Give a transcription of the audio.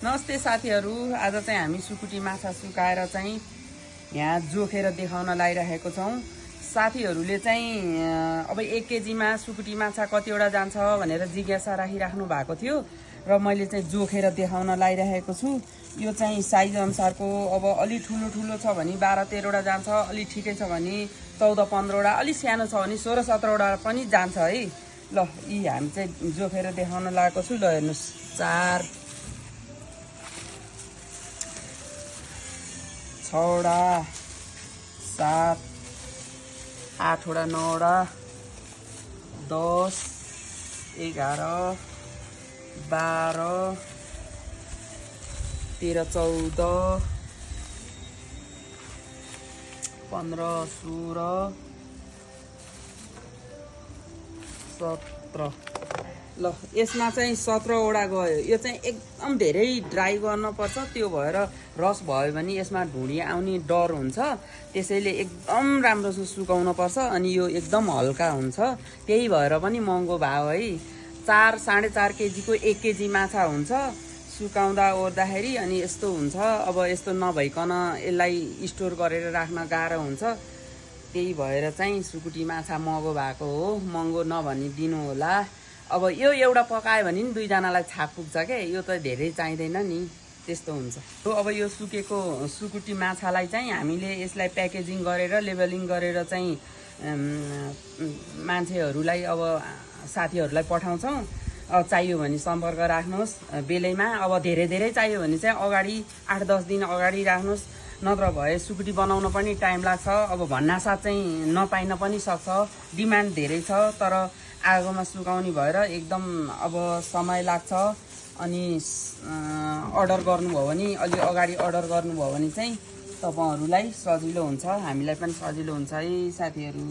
नमस्ते साथीहरू, आज चाहिँ हामी सुकुटी माछा सुकाएर चाहिँ यहाँ जोखेर देखाउन लागिरहेको छौँ। साथीहरूले चाहिँ अब 1 केजीमा सुकुटी माछा कतिवटा जान्छ भनेर जिज्ञासा राखिराख्नु भएको थियो र मैले चाहिँ जोखेर देखाउन लागिरहेको छु। यो चाहिँ साइज अनुसारको अब अलि ठुलो छ भने 12-13 वटा जान्छ, अलि ठिकै छ भने 14-15 वटा, अलि सानो छ भने 16-17 वटा पनि जान्छ है। ल यी हामी चाहिँ जोखेर देखाउन लागेको छु। ल हेर्नुहोस्, 4 6 वटा 7 8 वटा 9 वटा 10 11 12 13 14 15 16 17 ल यसमा चाहिँ 17 वटा गयो। यो चाहिँ एकदम धेरै ड्राई गर्नुपर्छ, त्यो भएर रस भयो भने यसमा ढुँडी आउने डर हुन्छ। त्यसैले एकदम राम्रोसँग सुकाउन पर्छ। अनि यो एकदम हल्का हुन्छ, त्यही भएर पनि महँगो भयो है। 4-4.5 केजीको 1 केजी माछा हुन्छ सुकाउँदा ओर्दाखेरि। अनि यस्तो हुन्छ, अब यस्तो नभइकन यसलाई स्टोर गरेर राख्न गाह्रो हुन्छ। त्यही भएर चाहिँ सुकुटी माछा महँगो भएको हो। महँगो नभनिदिनु होला। अब यो एउटा पकायो भने नि 2 जनालाई छाक पुग्छ क्या, यो त धेरै चाहिँदैन नि, त्यस्तो हुन्छ। अब यो सुकेको सुकुटी माछालाई चाहिँ हामीले यसलाई प्याकेजिङ गरेर लेबलिङ गरेर चाहिँ मान्छेहरूलाई अब साथीहरूलाई पठाउँछौँ। चाहियो भने सम्पर्क राख्नुहोस् बेलैमा। अब धेरै चाहियो भने चाहिँ अगाडि 8-10 दिन अगाडि राख्नुहोस्, नत्र भए सुकुटी बनाउन पनि टाइम लाग्छ। अब भन्नासाथ चाहिँ नपाइन पनि सक्छ, डिमान्ड धेरै छ, तर आगोमा सुकाउने भएर एकदम अब समय लाग्छ। अनि अर्डर गर्नुभयो भने अलि अगाडि अर्डर गर्नुभयो भने चाहिँ तपाईँहरूलाई सजिलो हुन्छ, हामीलाई पनि सजिलो हुन्छ है साथीहरू।